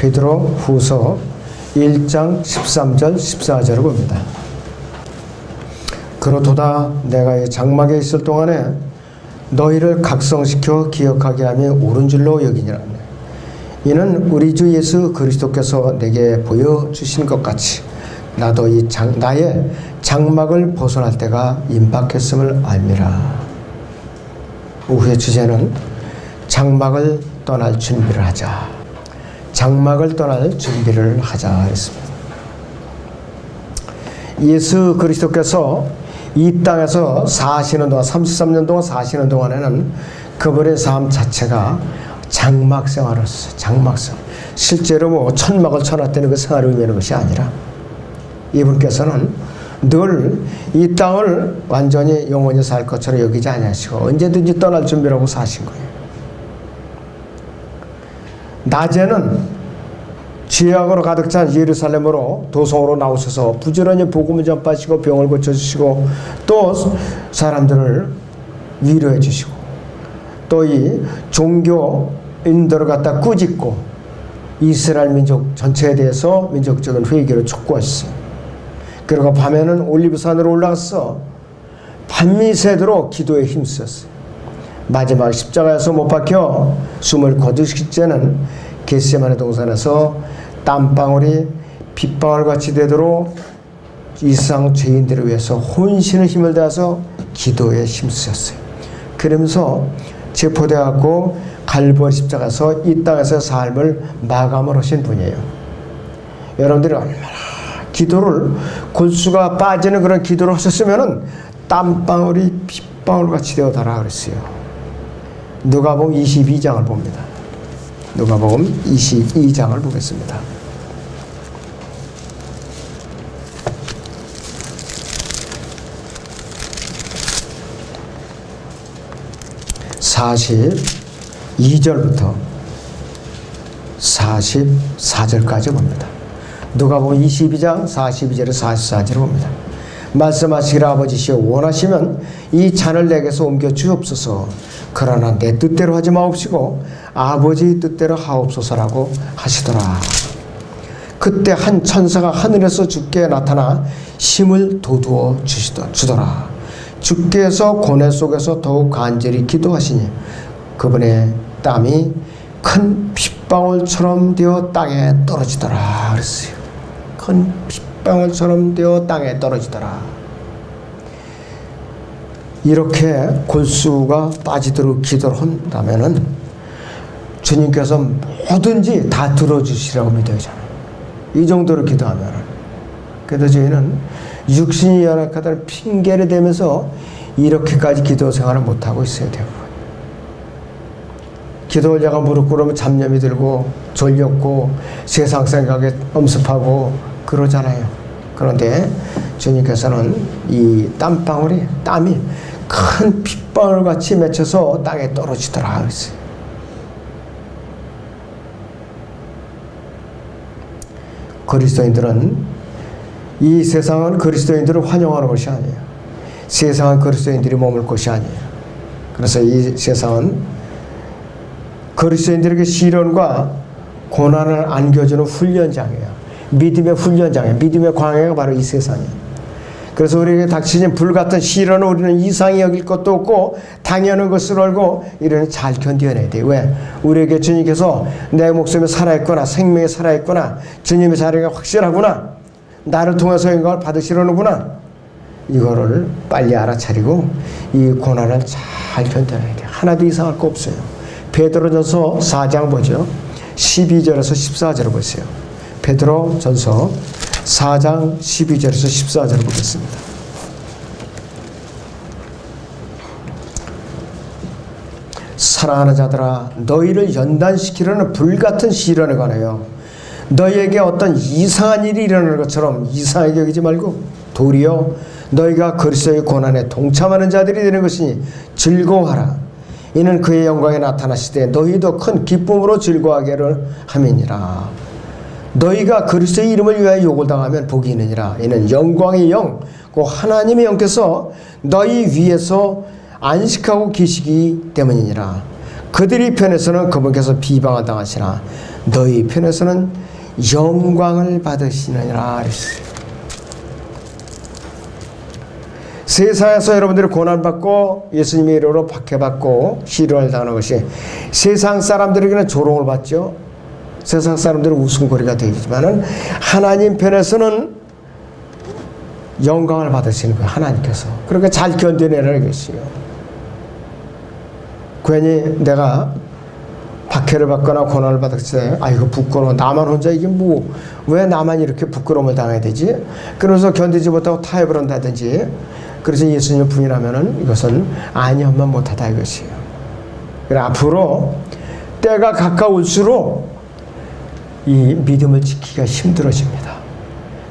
베드로 후서 1장 13절 14절을 봅니다. 그렇도다 내가 이 장막에 있을 동안에 너희를 각성시켜 기억하게 하며 옳은 줄로 여기니라. 이는 우리 주 예수 그리스도께서 내게 보여주신 것 같이 나도 나의 장막을 벗어날 때가 임박했음을 알미라. 오후의 주제는 장막을 떠날 준비를 하자. 장막을 떠날 준비를 하자 했습니다. 예수 그리스도께서 이 땅에서 사시는 동안 33년 동안 사시는 동안에는 그분의 삶 자체가 장막 생활이었어요. 장막 생활. 실제로 뭐 천막을 쳐놨다는 그 생활을 의미하는 것이 아니라 이분께서는 늘 이 땅을 완전히 영원히 살 것처럼 여기지 아니하시고 언제든지 떠날 준비를 하고 사신 거예요. 낮에는 죄악으로 가득 찬 예루살렘으로 도성으로 나오셔서 부지런히 복음을 전파하시고 병을 고쳐주시고 또 사람들을 위로해 주시고 또 이 종교인들을 갖다 꾸짖고 이스라엘 민족 전체에 대해서 민족적인 회개를 촉구하셨어요. 그리고 밤에는 올리브산으로 올라가서 밤미새도록 기도에 힘쓰셨어요. 마지막 십자가에서 못 박혀 숨을 거두실 때는 겟세마네 동산에서 땀방울이 빗방울같이 되도록 이 세상 죄인들을 위해서 혼신의 힘을 다해서 기도에 힘쓰셨어요. 그러면서 체포되었고 갈보리 십자가에서 이 땅에서 삶을 마감을 하신 분이에요. 여러분들이 얼마나 기도를 골수가 빠지는 그런 기도를 하셨으면은 땀방울이 빗방울같이 되어달라 그랬어요. 누가복음 22장을 봅니다. 누가복음 22장을 보겠습니다. (42절부터) 44절까지 봅니다. 누가복음 22장 42절에서 44절을 봅니다. 말씀하시기를 아버지시여 원하시면 이 잔을 내게서 옮겨 주옵소서. 그러나 내 뜻대로 하지 마옵시고 아버지 뜻대로 하옵소서라고 하시더라. 그때 한 천사가 하늘에서 주께 나타나 힘을 돋우어 주더라. 주께서 고뇌 속에서 더욱 간절히 기도하시니 그분의 땀이 큰 핏방울처럼 되어 땅에 떨어지더라 그랬어요. 큰 핏방울처럼 되어 땅에 떨어지더라. 이렇게 골수가 빠지도록 기도를 한다면은 주님께서 뭐든지 다 들어주시라고 믿어야잖아요. 이 정도로 기도하면은. 그래도 저희는 육신이 연약하다는 핑계를 대면서 이렇게까지 기도 생활을 못하고 있어야 돼요. 기도 올려가 무릎 꿇으면 잡념이 들고 졸렸고 세상 생각에 엄습하고 그러잖아요. 그런데 주님께서는 이 땀방울이 땀이 큰 핏방울같이 맺혀서 땅에 떨어지더라 그랬어요. 그리스도인들은 이 세상은 그리스도인들을 환영하는 것이 아니에요. 세상은 그리스도인들이 머물 곳이 아니에요. 그래서 이 세상은 그리스도인들에게 시련과 고난을 안겨주는 훈련장이에요. 믿음의 훈련장이에요. 믿음의 광야가 바로 이 세상이에요. 그래서 우리에게 닥치는 불같은 시련을 우리는 이상히 여길 것도 없고 당연한 것을 알고 이래는 잘 견뎌내야 돼요. 왜? 우리에게 주님께서 내 목숨이 살아있구나, 생명이 살아있구나, 주님의 자리가 확실하구나, 나를 통해서 영광을 받으시려는구나, 이거를 빨리 알아차리고 이 고난을 잘 견뎌내야 돼요. 하나도 이상할 거 없어요. 베드로전서 4장 보죠. 12절에서 14절을 보세요. 베드로전서 4장 12절에서 14절을 보겠습니다. 사랑하는 자들아, 너희를 연단시키려는 불같은 시련에 관하여 너희에게 어떤 이상한 일이 일어나는 것처럼 이상하게 여기지 말고 도리어 너희가 그리스도의 고난에 동참하는 자들이 되는 것이니 즐거워하라. 이는 그의 영광에 나타나시되 너희도 큰 기쁨으로 즐거워하기를 함이니라. 너희가 그리스도의 이름을 위하여 욕을 당하면 복이 있느니라. 이는 영광의 영, 그 하나님의 영께서 너희 위에서 안식하고 계시기 때문이니라. 그들이 편에서는 그분께서 비방을 당하시나 너희 편에서는 영광을 받으시느니라 그랬어요. 세상에서 여러분들이 고난받고 예수님의 이름으로 박해받고 시련을 당하는 것이 세상 사람들에게는 조롱을 받죠. 세상 사람들은 웃음거리가 되지만은 하나님 편에서는 영광을 받으시는 거예요. 하나님께서. 그러니까 잘 견뎌내라는 것이요. 괜히 내가 박해를 받거나 고난을 받았을 때 아이고 부끄러워. 나만 혼자 이게 뭐 왜 나만 이렇게 부끄러움을 당해야 되지? 그러면서 견디지 못하고 타협을 한다든지 그래서 예수님을 부인하면은 이것은 아니하면 못하다 이것이에요. 그래 앞으로 때가 가까울수록 이 믿음을 지키기가 힘들어집니다.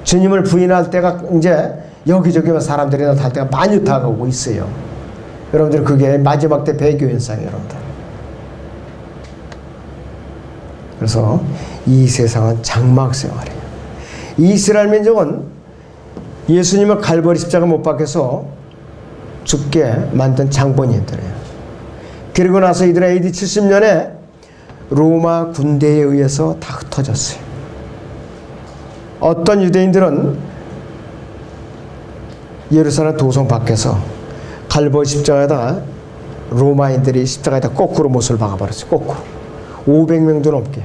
주님을 부인할 때가 이제 여기저기 사람들이 나타날 때가 많이 다가오고 있어요. 여러분들 그게 마지막 때 배교 현상이에요, 여러분들. 그래서 이 세상은 장막 생활이에요. 이스라엘 민족은 예수님을 갈보리 십자가 못 박혀서 죽게 만든 장본인들이에요. 그리고 나서 이들은 AD 70년에 로마 군대에 의해서 다 흩어졌어요. 어떤 유대인들은 예루살렘 도성 밖에서 갈보리 십자가에다 로마인들이 십자가에다 거꾸로 못을 박아버렸어요. 거꾸로 500명도 넘게.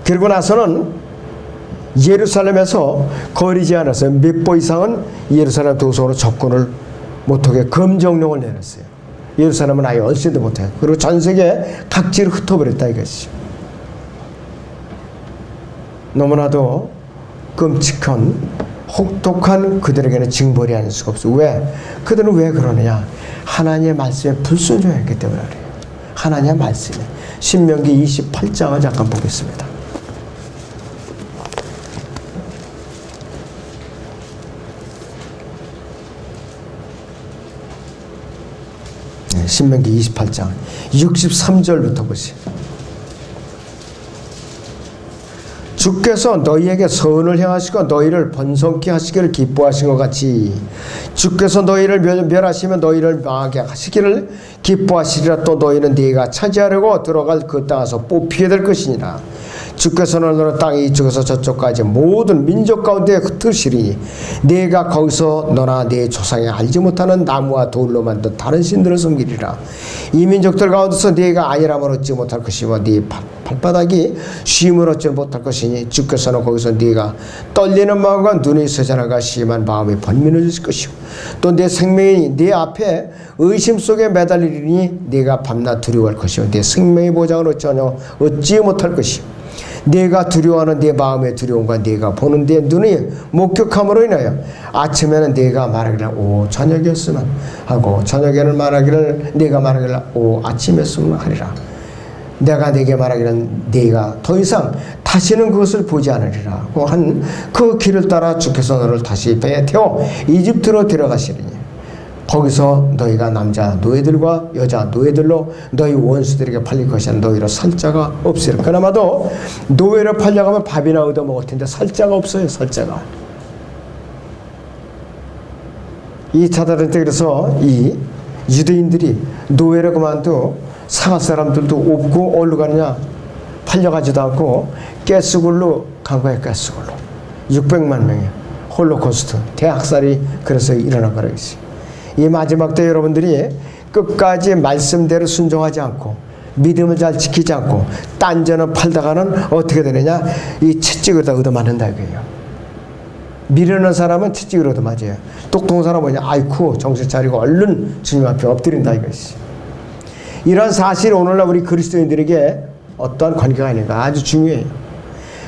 그리고 나서는 예루살렘에서 거리지 않았어요. 몇 보 이상은 예루살렘 도성으로 접근을 못하게 금정령을 내렸어요. 예루살렘은 아예 얼씬도 못해요. 그리고 전 세계 각지로 흩어버렸다 이것이죠. 너무나도 끔찍한 혹독한 그들에게는 징벌이 아닐 수가 없어요. 왜? 그들은 왜 그러느냐? 하나님의 말씀에 불순종했기 때문에 그래요. 하나님의 말씀에. 신명기 28장을 잠깐 보겠습니다. 신명기 28장 63절부터 보세요. 주께서 너희에게 선을 행하시고 너희를 번성케 하시기를 기뻐하신 것 같이 주께서 너희를 멸하시면 너희를 망하게 하시기를 기뻐하시리라. 또 너희는 네가 차지하려고 들어갈 그 땅에서 뽑히게 될 것이니라. 주께서는 너는 땅 이쪽에서 저쪽까지 모든 민족 가운데 흩으시리니 네가 거기서 너나 네 조상이 알지 못하는 나무와 돌로 만든 다른 신들을 섬기리라. 이 민족들 가운데서 네가 아니라면 얻지 못할 것이며 네 발바닥이 쉼을 얻지 못할 것이니 주께서는 거기서 네가 떨리는 마음과 눈이 쇠잔함과 심한 마음이 번민해질 것이고 또 내 생명이 네 앞에 의심 속에 매달리니 네가 밤낮 두려워할 것이요 네 생명의 보장을 전혀 얻지 못할 것이요 네가 두려워하는 네 마음의 두려움과 네가 보는 네 눈이 목격함으로 인하여 아침에는 네가 말하기를 오 저녁이었으면 하고 저녁에는 말하기를 네가 말하기를 오 아침이었으면 하리라. 내가 네게 말하기를 네가 더 이상 다시는 그것을 보지 않으리라고 한 그 길을 따라 주께서 너를 다시 배에 태워 이집트로 데려가시리니 거기서 너희가 남자 노예들과 여자 노예들로 너희 원수들에게 팔릴 것이야. 너희로 살 자가 없으리라. 그나마도 노예로 팔려가면 밥이나 얻어 먹을 텐데 살 자가 없어요. 살 자가. 이 차다른 때 그래서 이 유대인들이 노예로 그만둬 상할 사람들도 없고 어디로 가느냐 팔려가지도 않고 가스굴로 간 거예요. 가스굴로 600만 명의 홀로코스트 대학살이 그래서 일어난 거라고 있어요. 이 마지막 때 여러분들이 끝까지 말씀대로 순종하지 않고 믿음을 잘 지키지 않고 딴전을 팔다가는 어떻게 되느냐 이 채찍을 다 얻어맞는다 이거예요. 미련한 사람은 채찍을 얻어맞아요. 똑똑한 사람은 뭐냐 아이쿠 정신 차리고 얼른 주님 앞에 엎드린다 이것이. 이런 사실이 오늘날 우리 그리스도인들에게 어떠한 관계가 아닌가 아주 중요해요.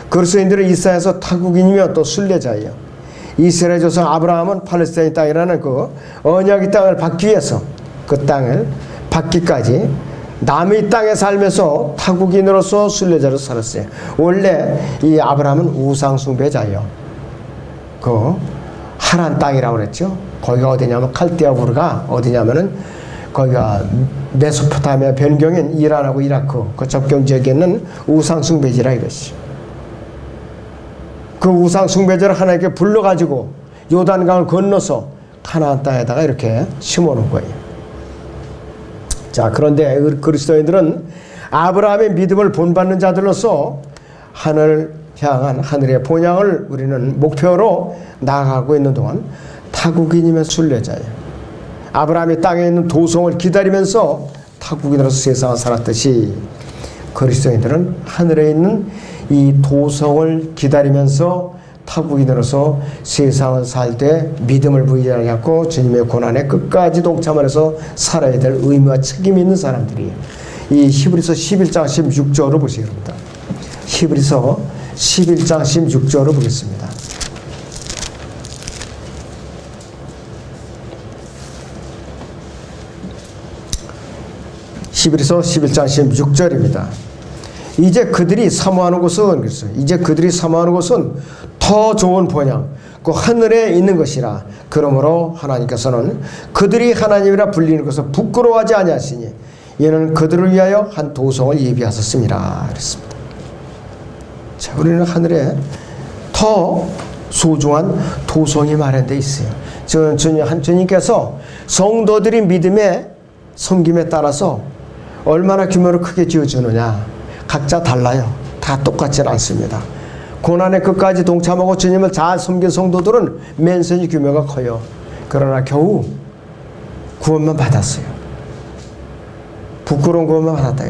그리스도인들은 이 세상에서 타국인이며 또 순례자예요. 이스라엘 조상 아브라함은 팔레스타인 땅이라는 그 언약의 땅을 받기 위해서 그 땅을 받기까지 남의 땅에 살면서 타국인으로서 순례자로 살았어요. 원래 이 아브라함은 우상 숭배자예요. 그 하란 땅이라고 그랬죠. 거기가 어디냐면 칼디아 부르가 어디냐면은 거기가 메소포타미아 변경인 이란하고 이라크 그 접경 지역에 있는 우상 숭배지라 이것이. 그 우상 숭배자를 하나님께 불러가지고 요단강을 건너서 가나안 땅에다가 이렇게 심어놓은 거예요. 자, 그런데 그리스도인들은 아브라함의 믿음을 본받는 자들로서 하늘 향한 하늘의 본향을 우리는 목표로 나아가고 있는 동안 타국인이면 순례자예요. 아브라함이 땅에 있는 도성을 기다리면서 타국인으로서 세상을 살았듯이 그리스도인들은 하늘에 있는 이 도성을 기다리면서 타국인으로서 세상을 살 때 믿음을 부인하지 않고 주님의 고난에 끝까지 동참을 해서 살아야 될 의무와 책임이 있는 사람들이에요. 이 히브리서 11장 16절을 보세요. 여러분들. 히브리서 11장 16절을 보겠습니다. 히브리서 11장 16절입니다. 이제 그들이 사모하는 것은 이제 그들이 사모하는 것은 더 좋은 본향 그 하늘에 있는 것이라. 그러므로 하나님께서는 그들이 하나님이라 불리는 것을 부끄러워하지 아니하시니 이는 그들을 위하여 한 도성을 예비하셨습니다. 그랬습니다. 자, 우리는 하늘에 더 소중한 도성이 마련되어 있어요. 주님께서 성도들이 믿음의 섬김에 따라서 얼마나 규모를 크게 지어주느냐. 각자 달라요. 다 똑같지는 않습니다. 고난의 끝까지 동참하고 주님을 잘 섬긴 성도들은 맨션이 규모가 커요. 그러나 겨우 구원만 받았어요. 부끄러운 구원만 받았다.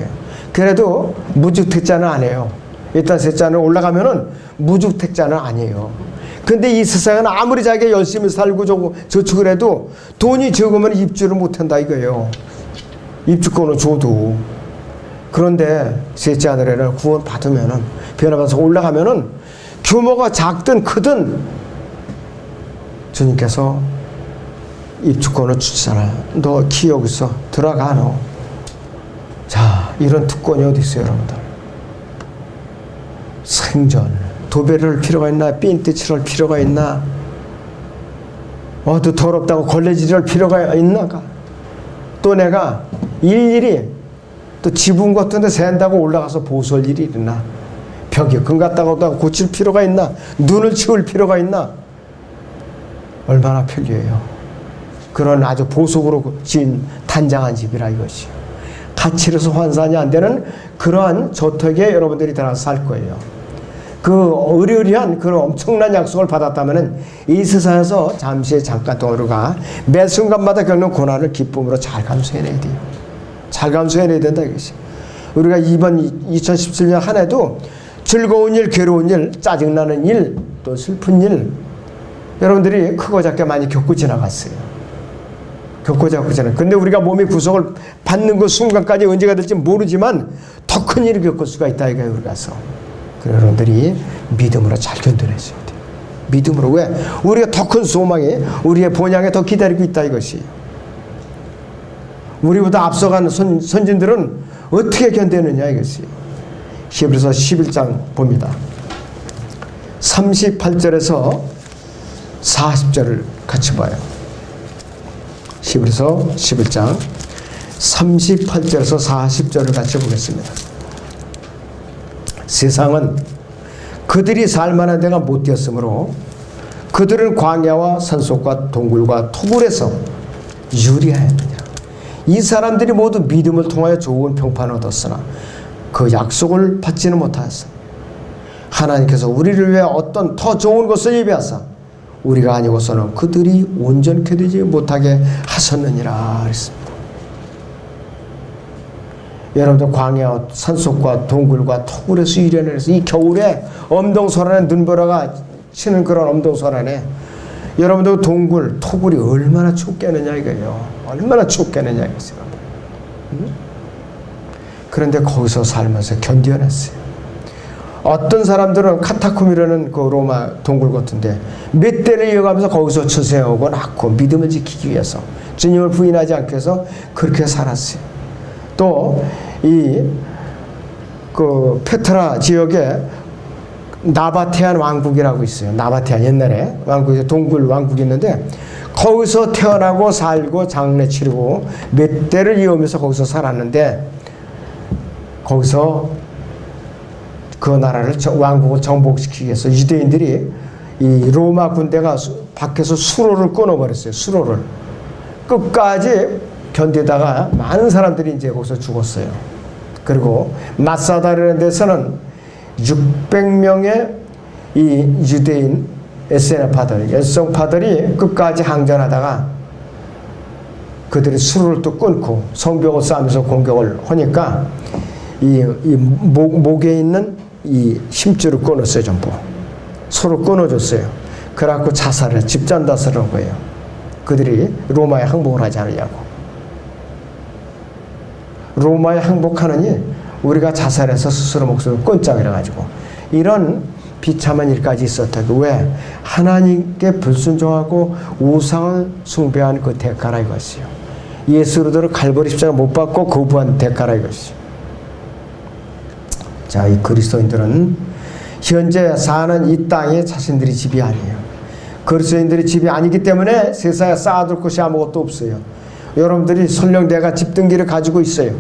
그래도 무주택자는 아니에요. 일단 셋째는 올라가면은 무주택자는 아니에요. 근데 이 세상은 아무리 자기가 열심히 살고 저축을 해도 돈이 적으면 입주를 못한다 이거예요. 입주권을 줘도. 그런데 셋째 하늘에는 구원 받으면은 변화받아서 올라가면은 규모가 작든 크든 주님께서 입주권을 주잖아. 너 키 여기서 들어가 너. 자, 이런 특권이 어디 있어요, 여러분들? 생전 도배를 할 필요가 있나? 핀트 칠할 필요가 있나? 또 더럽다고 걸레질을 할 필요가 있나? 또 내가 일일이 또 지붕 같은 데 샌다고 올라가서 보수할 일이 있나? 벽에 금 갖다가 고칠 필요가 있나? 눈을 치울 필요가 있나? 얼마나 편리해요. 그런 아주 보석으로 지은 단장한 집이라 이것이요. 가치로서 환산이 안 되는 그러한 저택에 여러분들이 들어가서 살 거예요. 그 의리의리한 그런 엄청난 약속을 받았다면 이 세상에서 잠깐 동안 우리가 매 순간마다 겪는 고난을 기쁨으로 잘 감수해내야 돼요. 잘 감수해내야 된다 이것이. 우리가 이번 2017년 한 해도 즐거운 일, 괴로운 일, 짜증나는 일, 또 슬픈 일 여러분들이 크고 작게 많이 겪고 지나갔어요. 겪고 지나갔잖아요. 근데 우리가 몸의 구속을 받는 그 순간까지 언제가 될지 모르지만 더 큰 일을 겪을 수가 있다 이거예요. 우리가서. 그래서 여러분들이 믿음으로 잘 견뎌내셔야 돼요. 믿음으로. 왜? 우리가 더 큰 소망이 우리의 본향에 더 기다리고 있다 이것이. 우리보다 앞서간 선진들은 어떻게 견뎌내느냐 이것이. 히브리서 11장 봅니다. 38절에서 40절을 같이 봐요. 히브리서 11장 38절에서 40절을 같이 보겠습니다. 세상은 그들이 살만한 데가 못 되었으므로 그들은 광야와 산속과 동굴과 토굴에서 유리하였느니라. 이 사람들이 모두 믿음을 통하여 좋은 평판을 얻었으나 그 약속을 받지는 못하였어. 하나님께서 우리를 위해 어떤 더 좋은 것을 예비하사 우리가 아니고서는 그들이 온전케 되지 못하게 하셨느니라 그랬습니다. 여러분들 광야 산속과 동굴과 토굴에서 유련해서 이 겨울에 엄동설안에 눈보라가 치는 그런 엄동설안에 여러분들 동굴 토굴이 얼마나 춥겠느냐 이거예요. 얼마나 춥겠느냐 이거예요. 그런데 거기서 살면서 견뎌냈어요. 어떤 사람들은 카타콤이라는 그 로마 동굴 같은데 몇 대를 이어가면서 거기서 처세하고 낳고 믿음을 지키기 위해서 주님을 부인하지 않기 위해서 그렇게 살았어요. 또 그 페트라 지역에 나바테안 왕국이라고 있어요. 나바테안 옛날에 왕국이 동굴 왕국이 있는데 거기서 태어나고 살고 장례 치르고 몇 대를 이어오면서 거기서 살았는데 거기서 그 나라를 왕국을 정복시키기 위해서 유대인들이 이 로마 군대가 밖에서 수로를 끊어버렸어요. 수로를 끝까지 견디다가 많은 사람들이 이제 거기서 죽었어요. 그리고 마사다라는 데서는 600명의 이 유대인 SNF파들, 열성파들이 끝까지 항전하다가 그들이 술을 또 끊고 성벽을 쌓으면서 공격을 하니까 목에 있는 이 힘줄을 끊었어요. 전부 서로 끊어줬어요. 그래갖고 자살을, 집단 자살을 한 거예요. 그들이 로마에 항복을 하지 않으려고. 로마에 항복하느니 우리가 자살해서 스스로 목숨을 끊자 그래가지고 이런 비참한 일까지 있었다. 왜? 하나님께 불순종하고 우상을 숭배한 그 대가라 이것이요. 예수로들을 갈보리 십자가 못 받고 거부한 대가라 이것이요. 자, 이 그리스도인들은 현재 사는 이 땅에 자신들이 집이 아니에요. 그리스도인들이 집이 아니기 때문에 세상에 쌓아둘 것이 아무것도 없어요. 여러분들이 설령 내가 집 등기를 가지고 있어요.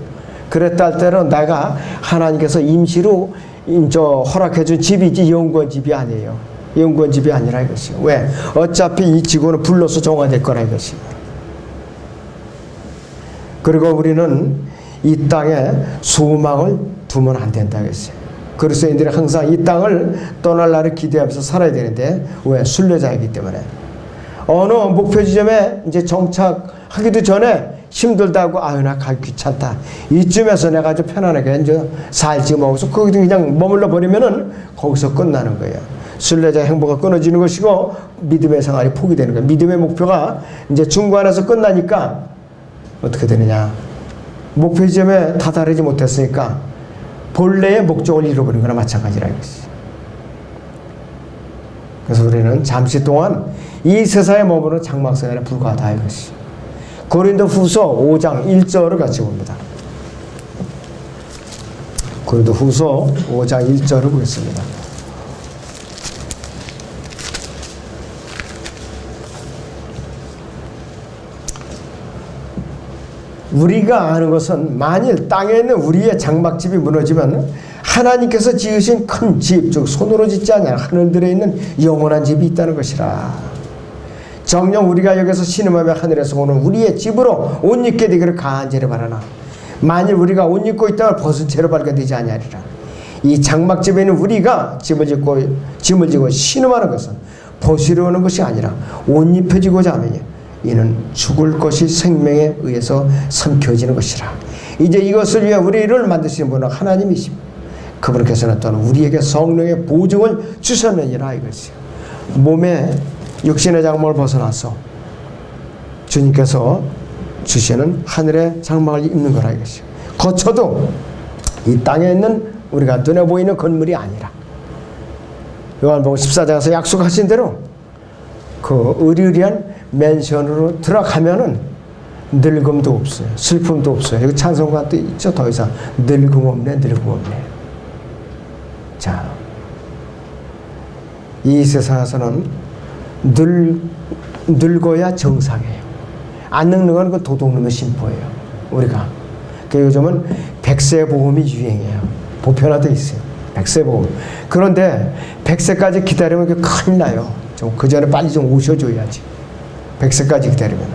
그랬다 할 때는 내가 하나님께서 임시로 허락해준 집이지 영구한 집이 아니에요. 영구한 집이 아니라 이것이요. 왜? 어차피 이 지구는 불로서 정화될 거라 이것이요. 그리고 우리는 이 땅에 소망을 두면 안 된다 이것이요. 그리스도인들이 항상 이 땅을 떠날 날을 기대하면서 살아야 되는데 왜? 순례자이기 때문에 어느 목표 지점에 이제 정착하기도 전에 힘들다고 아유 나 가기 귀찮다. 이쯤에서 내가 좀 편안하게 이제 살지 먹어서 거기서 그냥 머물러 버리면은 거기서 끝나는 거예요. 순례자의 행보가 끊어지는 것이고 믿음의 생활이 포기되는 거예요. 믿음의 목표가 이제 중간에서 끝나니까 어떻게 되느냐? 목표 지점에 다다르지 못했으니까 본래의 목적을 잃어버린 거나 마찬가지라 이것이. 그래서 우리는 잠시 동안 이 세상에 머무는 장막생활에 불과하다 이것이. 고린도후서 5장 1절을 같이 봅니다. 고린도후서 5장 1절을 보겠습니다. 우리가 아는 것은 만일 땅에 있는 우리의 장막집이 무너지면 하나님께서 지으신 큰 집, 즉 손으로 짓지 않은 하늘들에 있는 영원한 집이 있다는 것이라. 정녕 우리가 여기서 신음하며 하늘에서 오는 우리의 집으로 옷 입게 되기를 간절히 바라나. 만일 우리가 옷 입고 있다가 벗은 채로 발견되지 아니하리라. 이 장막집에 있는 우리가 짐을 지고 신음하는 것은 벗으려 오는 것이 아니라 옷 입혀지고자 하느니 이는 죽을 것이 생명에 의해서 삼켜지는 것이라. 이제 이것을 위해 우리를 만드신 분은 하나님이십니다. 그분께서는 또한 우리에게 성령의 보증을 주셨느니라 이것이요. 몸에 육신의 장막을 벗어나서 주님께서 주시는 하늘의 장막을 입는 거라 이것이요. 거쳐도 이 땅에 있는 우리가 눈에 보이는 건물이 아니라 요한복음 14장에서 약속하신 대로 그 의리의리한 맨션으로 들어가면은 늙음도 없어요. 슬픔도 없어요. 여기 찬송가도 있죠. 더 이상 늙음 없네, 늙음 없네. 자, 이 세상에서는 늙어야 정상이에요. 안 늙는 건 그 도둑놈의 심보예요. 우리가. 그 요즘은 백세보험이 유행이에요. 보편화되어 있어요. 백세보험. 그런데 100세까지 기다리면 그게 큰일 나요. 좀 그 전에 빨리 좀 오셔줘야지. 100세까지 기다리면.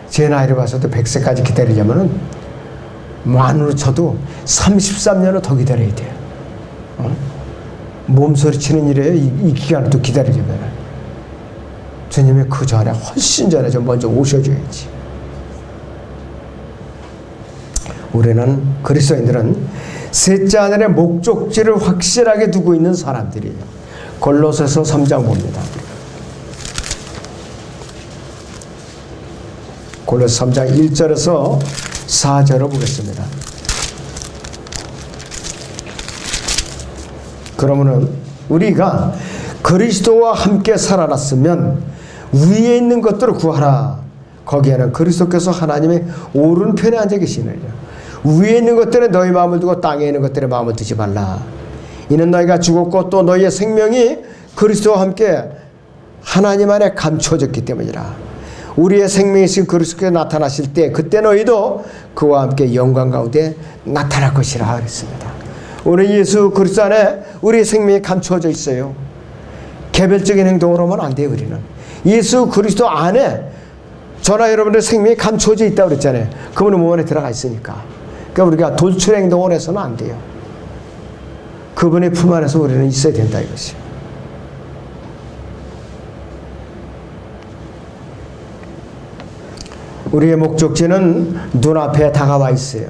제 나이를 봐서도 100세까지 기다리려면은 만으로 쳐도 33년을 더 기다려야 돼요. 몸소리 치는 일이에요. 이 기간을 또 기다리려면. 주님이 그 전에 훨씬 전에 좀 먼저 오셔줘야지. 우리는 그리스도인들은 셋째 하늘의 목적지를 확실하게 두고 있는 사람들이에요. 골로새서 3장 봅니다. 골로새 3장 1절에서 4절을 보겠습니다. 그러면은 우리가 그리스도와 함께 살아났으면 위에 있는 것들을 구하라. 거기에는 그리스도께서 하나님의 오른편에 앉아 계시느니라. 위에 있는 것들에 너희 마음을 두고 땅에 있는 것들에 마음을 두지 말라. 이는 너희가 죽었고 또 너희의 생명이 그리스도와 함께 하나님 안에 감춰졌기 때문이라. 우리의 생명이신 그리스도께서 나타나실 때 그때 너희도 그와 함께 영광 가운데 나타날 것이라 그랬습니다. 오늘 예수 그리스도 안에 우리의 생명이 감춰져 있어요. 개별적인 행동으로 하면 안 돼요. 우리는 예수 그리스도 안에 저나 여러분의 생명이 감춰져 있다고 그랬잖아요. 그분의 몸 안에 들어가 있으니까. 그러니까 우리가 돌출 행동을 해서는 안 돼요. 그분의 품 안에서 우리는 있어야 된다 이것이. 우리의 목적지는 눈앞에 다가와 있어요.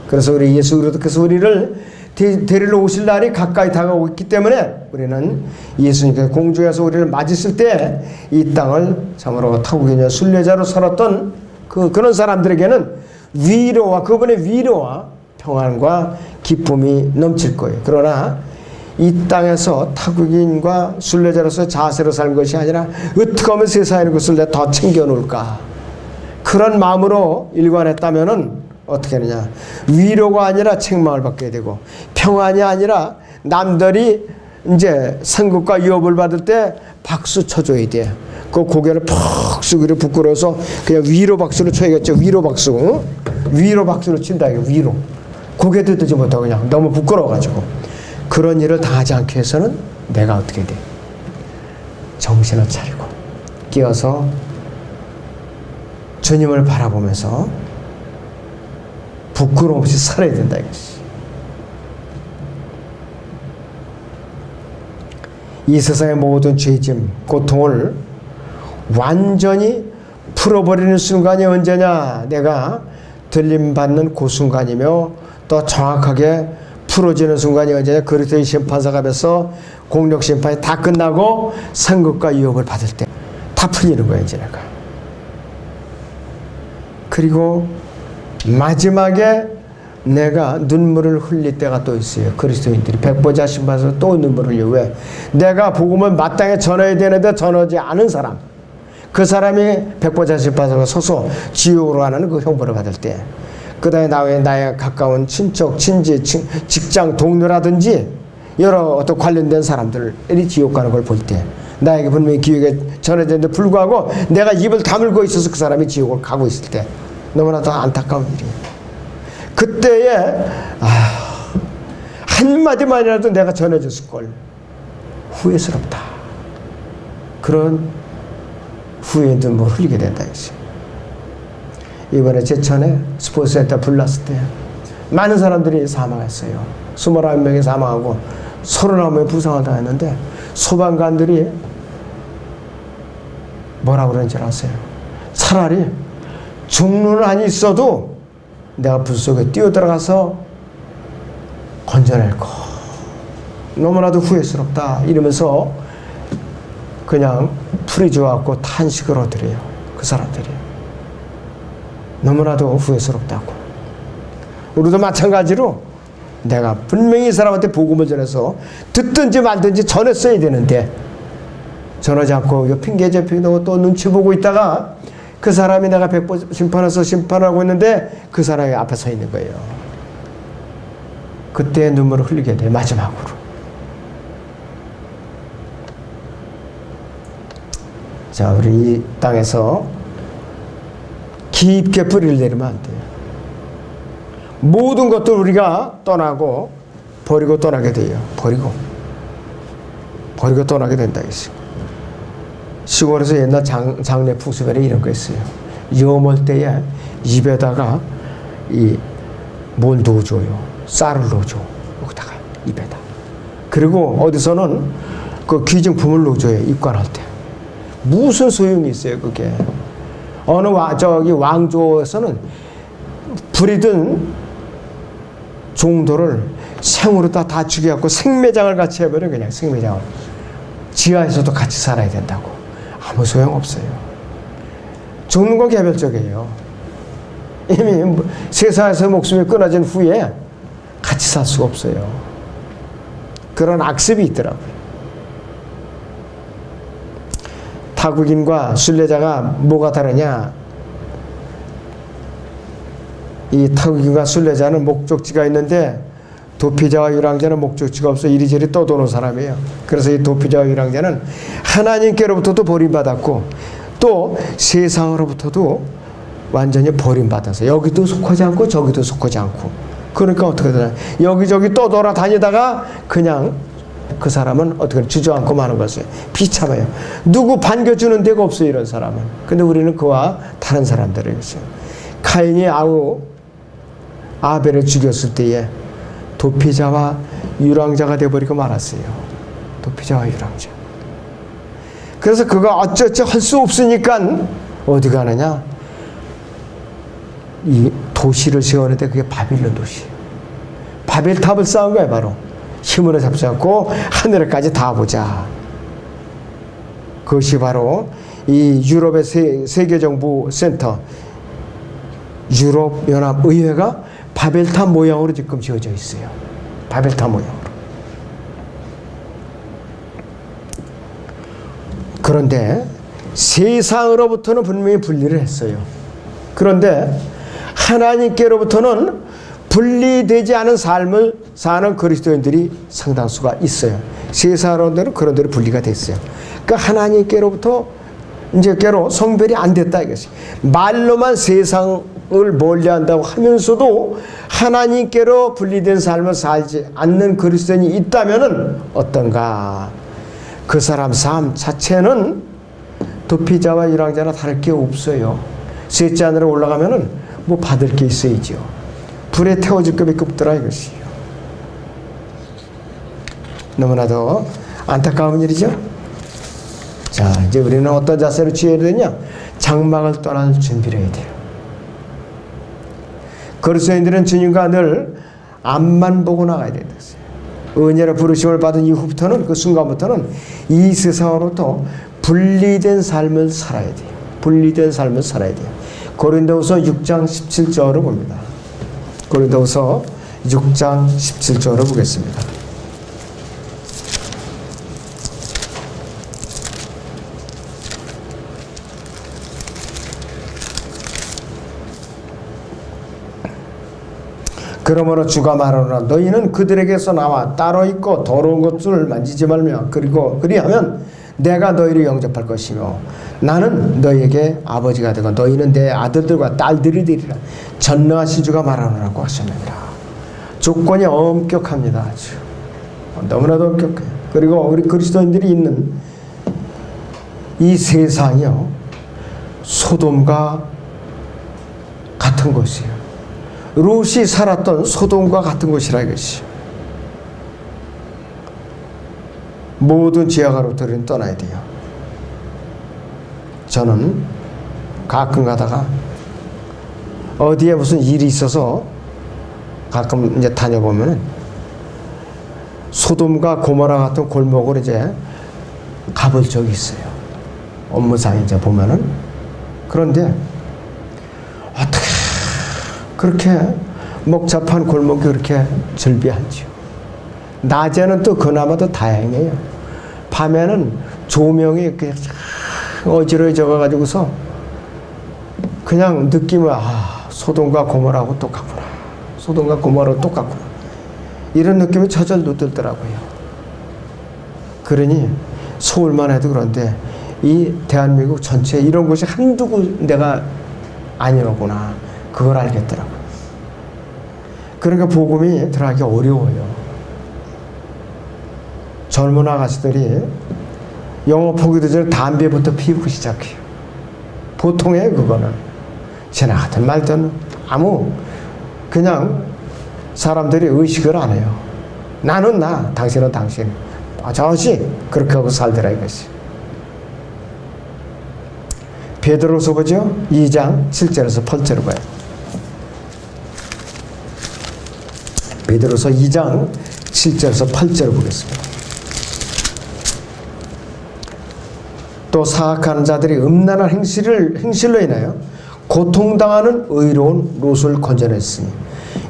그래서 우리 예수 그리스도께서 우리를 데리러 오실 날이 가까이 다가오고 있기 때문에 우리는 예수님께서 공중에서 우리를 맞으실 때 이 땅을 참으로 타국이냐 순례자로 살았던 그런 사람들에게는 위로와 그분의 위로와 평안과 기쁨이 넘칠 거예요. 그러나 이 땅에서 타국인과 순례자로서 자세로 살 것이 아니라 어떻게 하면 세상의 것을 내가 더 챙겨놓을까, 그런 마음으로 일관했다면은 어떻게 하느냐, 위로가 아니라 책망을 받게 되고 평안이 아니라 남들이 이제 상급과 유업을 받을 때 박수 쳐줘야 돼. 그 고개를 푹 숙이려 부끄러워서 그냥 위로 박수로 쳐야겠죠. 위로 박수, 응? 위로 박수로 친다 이거. 위로 고개도 들지 못하고 그냥 너무 부끄러워가지고 그런 일을 당하지 않기 위해서는 내가 어떻게 돼? 정신을 차리고 끼어서 주님을 바라보면서 부끄러움 없이 살아야 된다 이것이. 이 세상의 모든 죄짐, 고통을 완전히 풀어버리는 순간이 언제냐? 내가 들림받는 그 순간이며 또 정확하게 풀어지는 순간이 언제냐? 그리스도의 심판석 앞에서 공력 심판이 다 끝나고 상급과 유업을 받을 때 다 풀리는 거예요 이제 내가. 그리고 마지막에 내가 눈물을 흘릴 때가 또 있어요. 그리스도인들이 백보자 심판에서 또 눈물을 흘려. 왜? 내가 복음을 마땅히 전해야 되는데 전하지 않은 사람, 그 사람이 백보자 심판에서 서서 지옥으로 가는 그 형벌을 받을 때, 그 다음에 나의 가까운 친척, 친지, 직장 동료라든지 여러 어떤 관련된 사람들이 지옥 가는 걸 볼 때, 나에게 분명히 기회가 전해졌는데 불구하고 내가 입을 다물고 있어서 그 사람이 지옥을 가고 있을 때 너무나도 안타까운 일이에요. 그때에 한마디만이라도 내가 전해줬을 걸, 후회스럽다. 그런 후회의 눈물을 흘리게 된다 이거지. 이번에 제천에 스포츠센터 불났을 때 많은 사람들이 사망했어요. 29명이 사망하고 39명이 부상을 당했는데 소방관들이 뭐라고 그러는지 아세요? 차라리 중로는 안 있어도 내가 불 속에 뛰어들어가서 건져낼 거, 너무나도 후회스럽다 이러면서 그냥 풀이 좋아갖고 탄식을 얻으래요. 그 사람들이 너무나도 후회스럽다고. 우리도 마찬가지로 내가 분명히 이 사람한테 복음을 전해서 듣든지 말든지 전했어야 되는데 전하지 않고 이거 핑계 잡히고 또 눈치 보고 있다가 그 사람이 내가 백보 심판에서 심판하고 있는데 그 사람이 앞에 서 있는 거예요. 그때 눈물을 흘리게 돼. 마지막으로. 자, 우리 이 땅에서 깊게 뿌리를 내리면 안 돼요. 모든 것들 우리가 떠나고 버리고 떠나게 돼요. 버리고 떠나게 된다 이거죠. 시골에서 옛날 장례 풍습에 이런 거 있어요. 여멀 때에 입에다가 뭘 넣어줘요. 쌀을 넣어줘. 여기다가 입에다. 그리고 어디서는 그 귀중품을 넣어줘요. 입관할 때. 무슨 소용이 있어요 그게. 어느 왕조에서는 부리던 종도를 생으로 다 죽여갖고 생매장을 같이 해버려. 그냥 생매장을. 지하에서도 같이 살아야 된다고. 아무 소용없어요. 죽는 건 개별적이에요. 이미 세상에서 목숨이 끊어진 후에 같이 살 수가 없어요. 그런 악습이 있더라고요. 타국인과 순례자가 뭐가 다르냐? 이 타국인과 순례자는 목적지가 있는데 도피자와 유랑자는 목적지가 없어 이리저리 떠도는 사람이에요. 그래서 이 도피자와 유랑자는 하나님께로부터도 버림받았고 또 세상으로부터도 완전히 버림받아서 여기도 속하지 않고 저기도 속하지 않고, 그러니까 어떻게 되나 여기저기 떠돌아다니다가 그냥 그 사람은 어떻게 주저앉고 마는 것을 비참해요. 누구 반겨주는 데가 없어요 이런 사람은. 근데 우리는 그와 다른 사람들이었어요. 카인이 아벨을 죽였을 때에 도피자와 유랑자가 되어버리고 말았어요. 도피자와 유랑자. 그래서 그가 어쩌지 할 수 없으니까 어디 가느냐? 이 도시를 세우는데 그게 바빌론 도시예요. 바벨탑을 쌓은 거예요. 바로 힘으로 잡수고 하늘에까지 다 보자. 그것이 바로 이 유럽의 세계정보센터 유럽연합의회가 바벨탑 모양으로 지금 지어져 있어요. 바벨탑 모양으로. 그런데 세상으로부터는 분명히 분리를 했어요. 그런데 하나님께로부터는 분리되지 않은 삶을 사는 그리스도인들이 상당수가 있어요. 세상으로는 그런 대로 분리가 됐어요. 그러니까 하나님께로부터 이제께로 성별이 안 됐다 이것이. 말로만 세상을 멀리한다고 하면서도 하나님께로 분리된 삶을 살지 않는 그리스도인이 있다면은 어떤가? 그 사람 삶 자체는 도피자와 유랑자나 다를 게 없어요. 셋째 하늘에 올라가면은 뭐 받을 게 있어야죠. 불에 태워질 것밖에 없더라 이것이요. 너무나도 안타까운 일이죠. 자, 이제 우리는 어떤 자세로 취해야 되냐? 장막을 떠날 준비를 해야 돼요. 그리스도인들은 주님과 늘 앞만 보고 나가야 된다. 은혜로 부르심을 받은 이후부터는, 그 순간부터는 이 세상으로부터 분리된 삶을 살아야 돼요. 분리된 삶을 살아야 돼요. 고린도후서 6장 17절을 봅니다. 고린도후서 6장 17절을 보겠습니다. 그러므로 주가 말하노라 너희는 그들에게서 나와 따로 있고 더러운 것을 만지지 말며 그리하면 내가 너희를 영접할 것이며 나는 너희에게 아버지가 되고 너희는 내 아들들과 딸들이 되리라 전능하신 주가 말하노라고 하셨느니라. 조건이 엄격합니다. 아주 너무나도 엄격해요. 그리고 우리 그리스도인들이 있는 이 세상이요 소돔과 같은 곳이에요. 롯이 살았던 소돔과 같은 곳이라 이것이. 모든 지하가로부터 우리는 떠나야 돼요. 저는 가끔 가다가 어디에 무슨 일이 있어서 가끔 이제 다녀보면은 소돔과 고모라 같은 골목을 이제 가볼 적이 있어요. 업무상 이제 보면은. 그런데 어떻게 그렇게 복잡한 골목이 그렇게 즐비하죠. 낮에는 또 그나마 더 다행이에요. 밤에는 조명이 이렇게 어지러져 가지고서 그냥 느낌을 소돔과 고모라하고 똑같구나. 소돔과 고모라하고 똑같구나. 이런 느낌이 저절로 들더라고요. 그러니 서울만 해도 그런데 이 대한민국 전체 이런 곳이 한두 군데가 아니로구나. 그걸 알겠더라고요. 그러니까 복음이 들어가기 어려워요. 젊은 아가씨들이 영업하기도 전에 담배부터 피우고 시작해요. 보통이에요 그거는. 지나가든 말든 아무 그냥 사람들이 의식을 안 해요. 나는 나, 당신은 당신. 저것이 그렇게 하고 살더라 이것이. 베드로서 보죠. 2장 7절에서 8절을 봐요. 베드로서 2장 7절에서 8절을 보겠습니다. 또 사악한 자들이 음란한 행실로 인하여 고통당하는 의로운 롯을 건져냈으니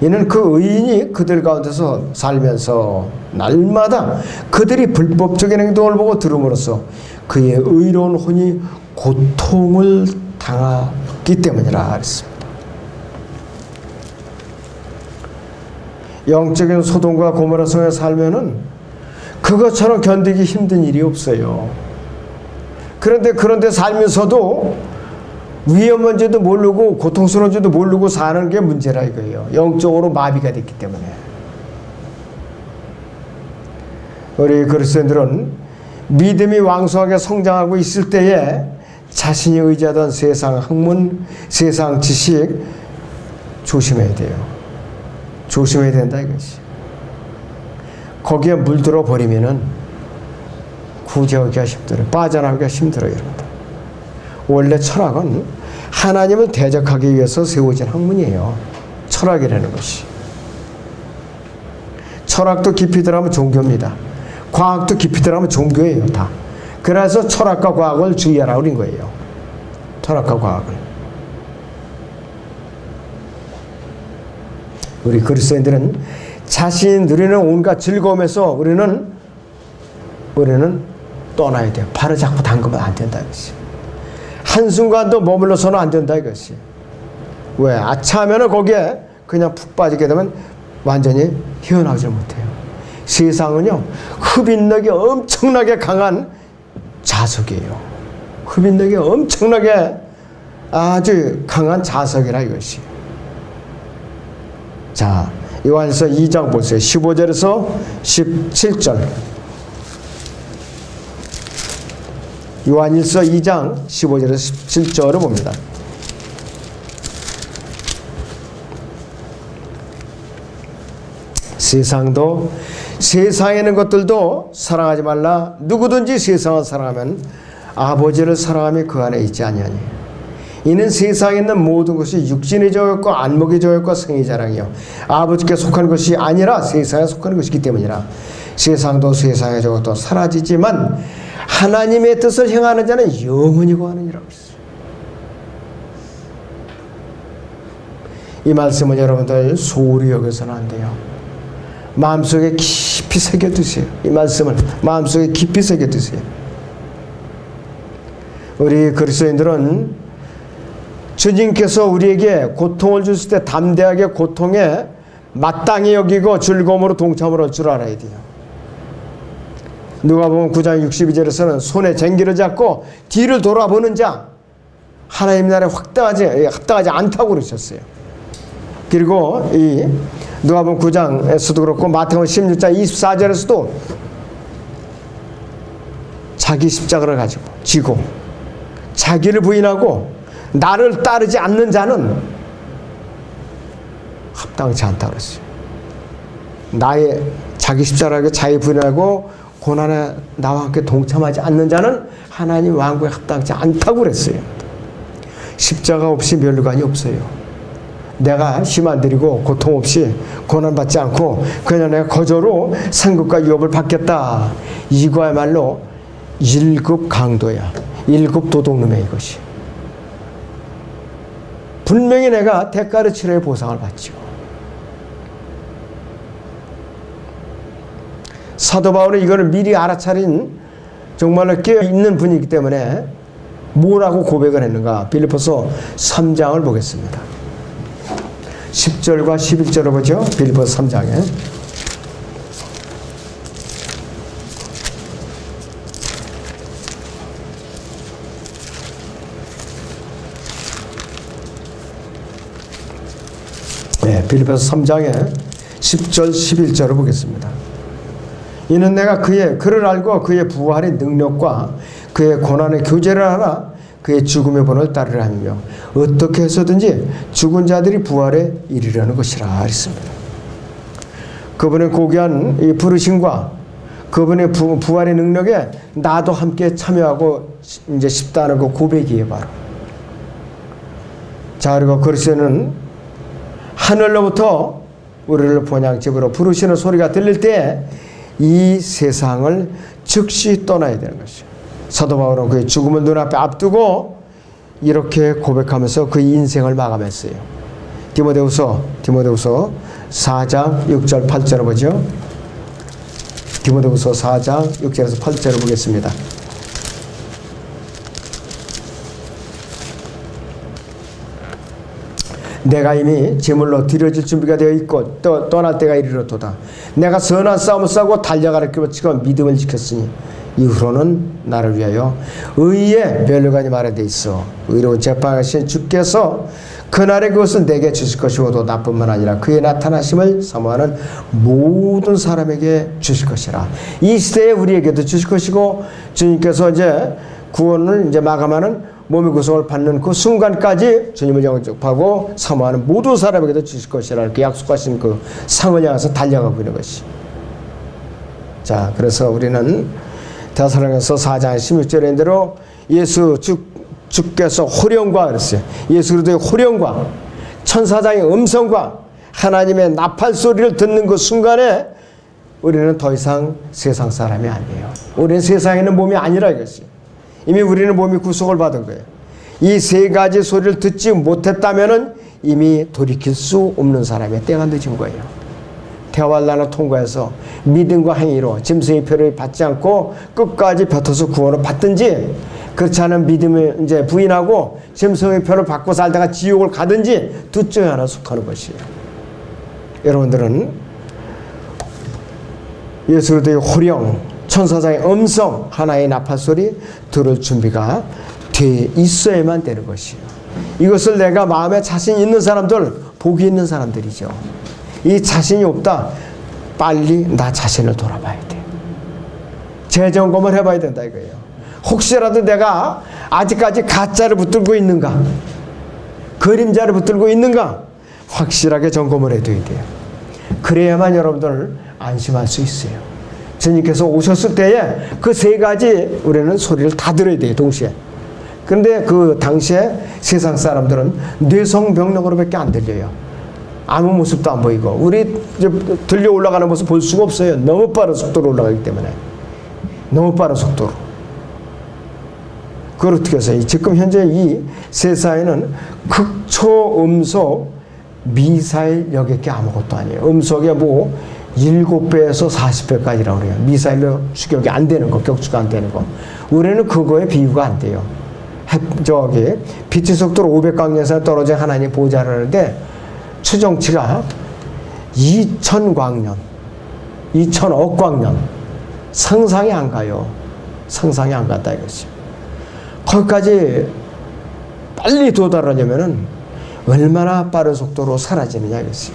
이는 그 의인이 그들 가운데서 살면서 날마다 그들이 불법적인 행동을 보고 들음으로써 그의 의로운 혼이 고통을 당하기 때문이라 했습니다. 영적인 소돔과 고모라 성에 살면은 그것처럼 견디기 힘든 일이 없어요. 그런데 살면서도 위험한지도 모르고 고통스러운지도 모르고 사는 게 문제라 이거예요. 영적으로 마비가 됐기 때문에. 우리 그리스도인들은 믿음이 왕성하게 성장하고 있을 때에 자신이 의지하던 세상 학문, 세상 지식 조심해야 돼요. 조심해야 된다 이것이. 거기에 물들어 버리면은 구제하기가 힘들어요. 빠져나가기가 힘들어요. 여러분들. 원래 철학은 하나님을 대적하기 위해서 세워진 학문이에요. 철학이라는 것이. 철학도 깊이 들어가면 종교입니다. 과학도 깊이 들어가면 종교예요. 다. 그래서 철학과 과학을 주의하라 그런 거예요. 철학과 과학을. 우리 그리스도인들은 자신이 누리는 온갖 즐거움에서 우리는 떠나야 돼요. 발을 자꾸 담그면 안 된다 이것이. 한순간도 머물러서는 안 된다 이것이. 왜? 아차하면 거기에 그냥 푹 빠지게 되면 완전히 헤어나오지 못해요. 세상은요, 흡인력이 엄청나게 강한 자석이에요. 흡인력이 엄청나게 아주 강한 자석이라 이것이. 자, 요한일서 2장 보세요. 15절에서 17절. 요한일서 2장 15절에서 17절을 봅니다. 세상도 세상에 있는 것들도 사랑하지 말라. 누구든지 세상을 사랑하면 아버지를 사랑하며 그 안에 있지 아니하니. 이는 세상에 있는 모든 것이 육신의 저욕과 안목의 저욕과 성의 자랑이요 아버지께 속한 것이 아니라 세상에 속한 것이기 때문이라. 세상도 세상의 저욕도 사라지지만 하나님의 뜻을 행하는 자는 영원히 거하느니라고 했어요. 이 말씀은 여러분들 소홀히 여겨서는 안 돼요. 마음속에 깊이 새겨두세요. 이 말씀을 마음속에 깊이 새겨두세요. 우리 그리스도인들은 주님께서 우리에게 고통을 주실 때 담대하게 고통에 마땅히 여기고 즐거움으로 동참을 할 줄 알아야 돼요. 누가복음 9장 62절에서는 손에 쟁기를 잡고 뒤를 돌아보는 자 하나님 나라에 합당하지 않다고 그러셨어요. 그리고 이 누가복음 9장에서도 그렇고 마태복음 16장 24절에서도 자기 십자가를 가지고 지고 자기를 부인하고 나를 따르지 않는 자는 합당치 않다고 그랬어요. 나의 자기 십자가를 자기 부인하고 고난에 나와 함께 동참하지 않는 자는 하나님 왕국에 합당치 않다고 그랬어요. 십자가 없이 멸류관이 없어요. 내가 힘 안 들이고 고통 없이 고난받지 않고 그냥 내가 거저로 상급과 유업을 받겠다. 이거야말로 1급 강도야. 1급 도둑놈이야 이것이. 분명히 내가 대가를 치러야 보상을 받죠. 사도 바울은 이거를 미리 알아차린 정말로 깨어있는 분이기 때문에 뭐라고 고백을 했는가. 빌립보서 3장을 보겠습니다. 10절과 11절을 보죠. 빌립보서 3장에. 네, 빌립보서 3장에 10절 11절을 보겠습니다. 이는 내가 그를 알고 그의 부활의 능력과 그의 고난의 교제를 알아 그의 죽음의 본을 따르려 하며 어떻게 해서든지 죽은 자들이 부활에 이르려는 것이라 했습니다. 그분의 고귀한 이 부르심과 그분의 부활의 능력에 나도 함께 참여하고 이제 싶다는 그 고백이에요 바로. 자, 그리고 그리스도는 하늘로부터 우리를 본향집으로 부르시는 소리가 들릴 때 이 세상을 즉시 떠나야 되는 것이죠. 사도 바울은 그의 죽음을 눈앞에 앞두고 이렇게 고백하면서 그의 인생을 마감했어요. 디모데후서 4장 6절 8절을 보죠. 디모데후서 4장 6절에서 8절을 보겠습니다. 내가 이미 제물로 드려질 준비가 되어 있고 떠날 때가 이르렀도다. 내가 선한 싸움을 싸고 달려가는 길을 치고 믿음을 지켰으니 이후로는 나를 위하여 의의 멸류관이 마련되어 있어 의로운 재판하신 주께서 그날에 그것은 내게 주실 것이고 또 나뿐만 아니라 그의 나타나심을 사모하는 모든 사람에게 주실 것이라. 이 시대에 우리에게도 주실 것이고 주님께서 이제 구원을 이제 마감하는 몸의 구속을 받는 그 순간까지 주님을 영접하고 사모하는 모든 사람에게도 주실 것이라. 이렇게 약속하신 그 상을 향해서 달려가고 있는 것이. 자, 그래서 우리는 데살로니가서 4장 16절인 대로 주께서 호령과 그랬어요. 예수 그리스도의 호령과 천사장의 음성과 하나님의 나팔 소리를 듣는 그 순간에 우리는 더 이상 세상 사람이 아니에요. 우리는 세상에 있는 몸이 아니라 이것이. 이미 우리는 몸이 구속을 받은 거예요. 이 세 가지 소리를 듣지 못했다면은 이미 돌이킬 수 없는 사람의 때가 늦은 거예요. 대환란을 통과해서 믿음과 행위로 짐승의 표를 받지 않고 끝까지 뱉어서 구원을 받든지, 그렇지 않은 믿음을 이제 부인하고 짐승의 표를 받고 살다가 지옥을 가든지 둘 중에 하나 속하는 것이에요. 여러분들은 예수 그리스도의 호령, 천사장의 음성, 하나의 나팔 소리 들을 준비가 돼 있어야만 되는 것이에요. 이것을 내가 마음에 자신 있는 사람들, 복이 있는 사람들이죠. 이 자신이 없다, 빨리 나 자신을 돌아봐야 돼. 재점검을 해봐야 된다 이거예요. 혹시라도 내가 아직까지 가짜를 붙들고 있는가, 그림자를 붙들고 있는가, 확실하게 점검을 해둬야 돼요. 그래야만 여러분들 안심할 수 있어요. 주님께서 오셨을 때에 그 세 가지 우리는 소리를 다 들어야 돼요, 동시에. 그런데 그 당시에 세상 사람들은 뇌성병력으로밖에 안 들려요. 아무 모습도 안 보이고, 우리 들려 올라가는 모습 볼 수가 없어요. 너무 빠른 속도로 올라가기 때문에. 너무 빠른 속도로. 그걸 어떻게 해서 지금 현재 이 세상에는 극초음속 미사일 여객기 아무것도 아니에요. 음속에 뭐 7배에서 40배까지라고 그래요. 미사일로 추격이 안 되는 거, 격추가 안 되는 거. 우리는 그거에 비유가 안 돼요. 빛의 속도로 500광년에서 떨어진 하나님 보좌를 하는데 추정치가 2000광년, 2000억 광년, 상상이 안 가요. 상상이 안 간다 이것이. 거기까지 빨리 도달하려면은 얼마나 빠른 속도로 사라지느냐 이것이.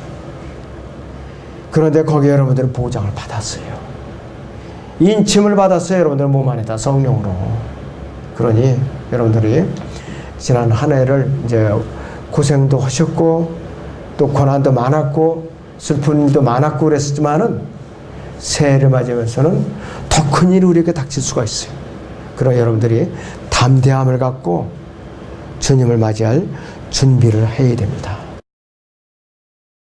그런데 거기에 여러분들은 보장을 받았어요. 인침을 받았어요. 여러분들 몸 안에다 성령으로. 그러니 여러분들이 지난 한 해를 이제 고생도 하셨고 또 고난도 많았고 슬픈 일도 많았고 그랬지만은 새해를 맞으면서는 더 큰 일이 우리에게 닥칠 수가 있어요. 그러나 여러분들이 담대함을 갖고 주님을 맞이할 준비를 해야 됩니다.